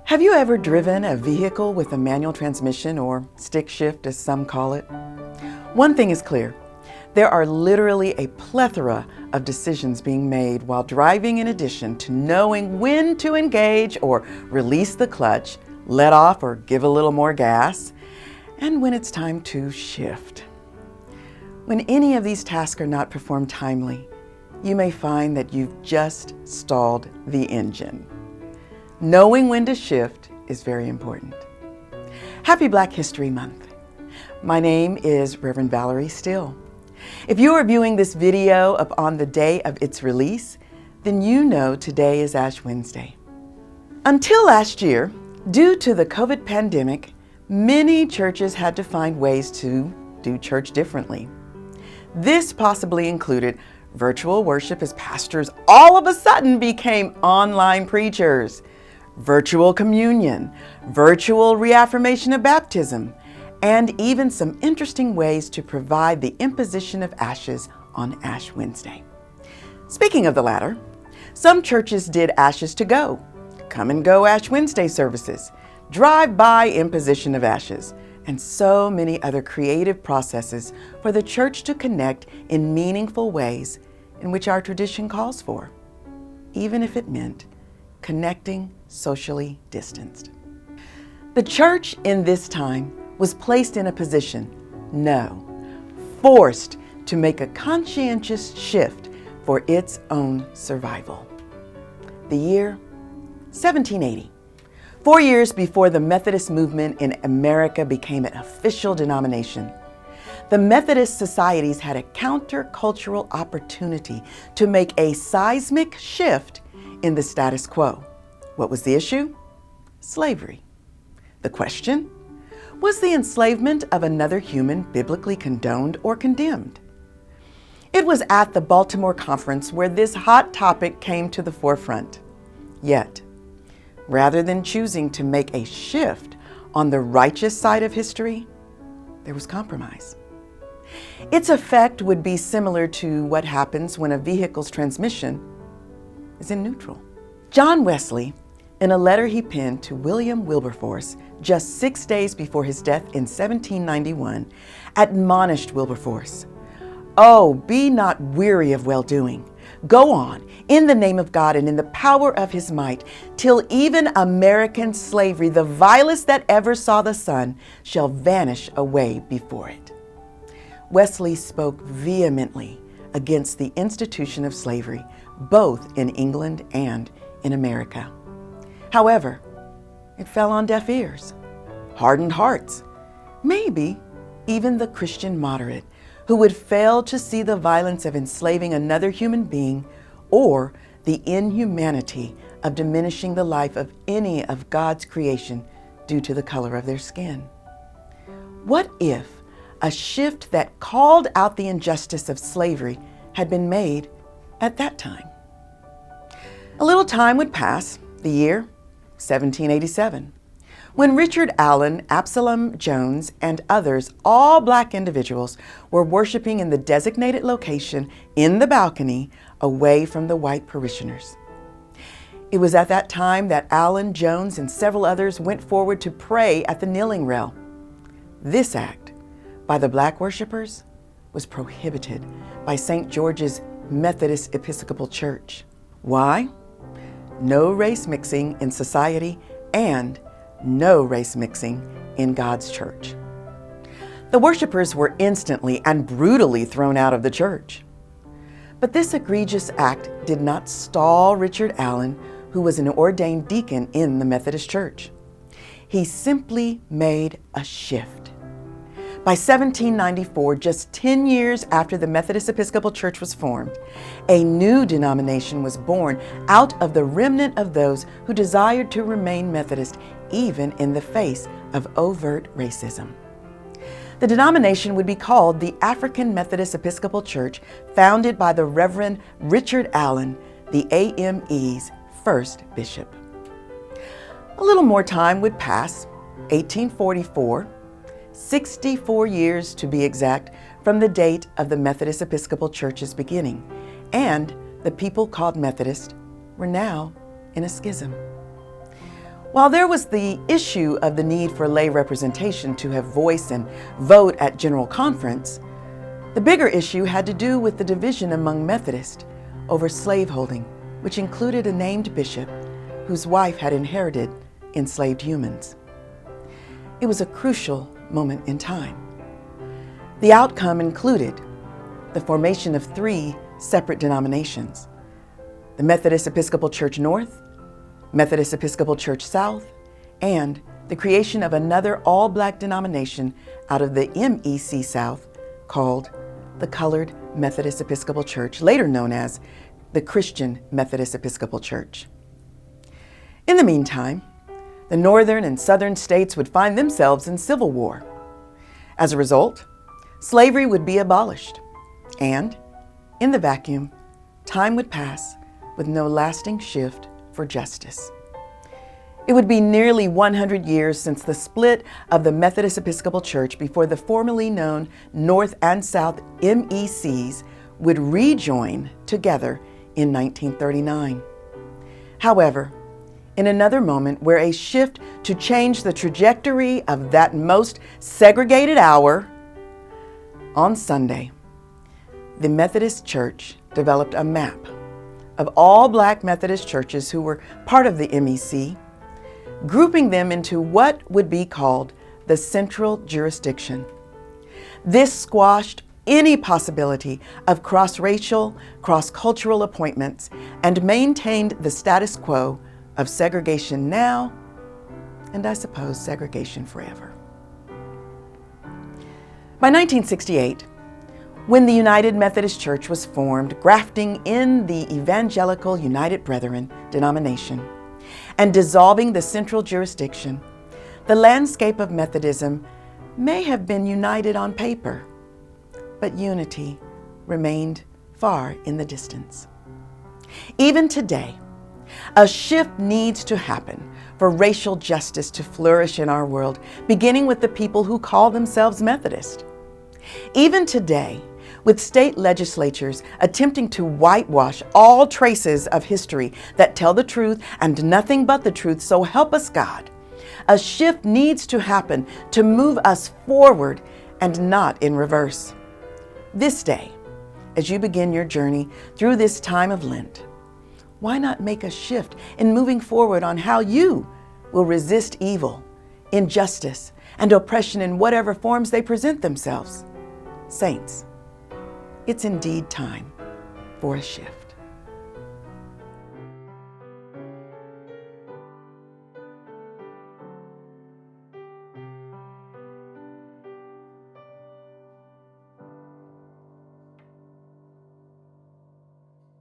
Have you ever driven a vehicle with a manual transmission, or stick shift as some call it? One thing is clear. There are literally a plethora of decisions being made while driving, in addition to knowing when to engage or release the clutch, let off or give a little more gas, and when it's time to shift. When any of these tasks are not performed timely, you may find that you've just stalled the engine. Knowing when to shift is very important. Happy Black History Month. My name is Reverend Valerie Steele. If you are viewing this video upon the day of its release, then you know today is Ash Wednesday. Until last year, due to the COVID pandemic, many churches had to find ways to do church differently. This possibly included virtual worship as pastors all of a sudden became online preachers, virtual communion, virtual reaffirmation of baptism, and even some interesting ways to provide the imposition of ashes on Ash Wednesday. Speaking of the latter, some churches did ashes to go, come and go Ash Wednesday services, drive-by imposition of ashes, and so many other creative processes for the church to connect in meaningful ways in which our tradition calls for, even if it meant connecting socially distanced. The church in this time was placed in a position, forced to make a conscientious shift for its own survival. The year 1780, 4 years before the Methodist movement in America became an official denomination. The Methodist societies had a countercultural opportunity to make a seismic shift in the status quo. What was the issue? Slavery. The question? Was the enslavement of another human biblically condoned or condemned? It was at the Baltimore Conference where this hot topic came to the forefront. Yet, rather than choosing to make a shift on the righteous side of history, there was compromise. Its effect would be similar to what happens when a vehicle's transmission is in neutral. John Wesley, in a letter he penned to William Wilberforce just 6 days before his death in 1791, admonished Wilberforce, "Oh, be not weary of well-doing. Go on, in the name of God and in the power of his might, till even American slavery, the vilest that ever saw the sun, shall vanish away before it." Wesley spoke vehemently against the institution of slavery, both in England and in America. However, it fell on deaf ears, hardened hearts, maybe even the Christian moderate who would fail to see the violence of enslaving another human being or the inhumanity of diminishing the life of any of God's creation due to the color of their skin. What if a shift that called out the injustice of slavery had been made at that time? A little time would pass, the year 1787, when Richard Allen, Absalom Jones, and others, all Black individuals, were worshiping in the designated location in the balcony away from the white parishioners. It was at that time that Allen, Jones, and several others went forward to pray at the kneeling rail. This act by the Black worshipers was prohibited by St. George's Methodist Episcopal Church. Why? No race mixing in society and no race mixing in God's church. The worshipers were instantly and brutally thrown out of the church. But this egregious act did not stall Richard Allen, who was an ordained deacon in the Methodist Church. He simply made a shift. By 1794, just 10 years after the Methodist Episcopal Church was formed, a new denomination was born out of the remnant of those who desired to remain Methodist even in the face of overt racism. The denomination would be called the African Methodist Episcopal Church, founded by the Reverend Richard Allen, the AME's first bishop. A little more time would pass, 1844, 64 years to be exact from the date of the Methodist Episcopal Church's beginning, and the people called Methodist were now in a schism. While there was the issue of the need for lay representation to have voice and vote at General Conference, the bigger issue had to do with the division among Methodists over slaveholding, which included a named bishop whose wife had inherited enslaved humans. It was a crucial moment in time. The outcome included the formation of 3 separate denominations: the Methodist Episcopal Church North, Methodist Episcopal Church South, and the creation of another all-black denomination out of the MEC South called the Colored Methodist Episcopal Church, later known as the Christian Methodist Episcopal Church. In the meantime, the northern and southern states would find themselves in civil war. As a result, slavery would be abolished, and in the vacuum, time would pass with no lasting shift for justice. It would be nearly 100 years since the split of the Methodist Episcopal Church before the formerly known North and South MECs would rejoin together in 1939. However, in another moment where a shift to change the trajectory of that most segregated hour, on Sunday, the Methodist Church developed a map of all Black Methodist churches who were part of the MEC, grouping them into what would be called the central jurisdiction. This squashed any possibility of cross-racial, cross-cultural appointments and maintained the status quo of segregation now, and I suppose segregation forever. By 1968, when the United Methodist Church was formed, grafting in the Evangelical United Brethren denomination and dissolving the central jurisdiction, the landscape of Methodism may have been united on paper, but unity remained far in the distance. Even today, a shift needs to happen for racial justice to flourish in our world, beginning with the people who call themselves Methodist. Even today, with state legislatures attempting to whitewash all traces of history that tell the truth and nothing but the truth, so help us God, a shift needs to happen to move us forward and not in reverse. This day, as you begin your journey through this time of Lent, why not make a shift in moving forward on how you will resist evil, injustice, and oppression in whatever forms they present themselves? Saints, it's indeed time for a shift.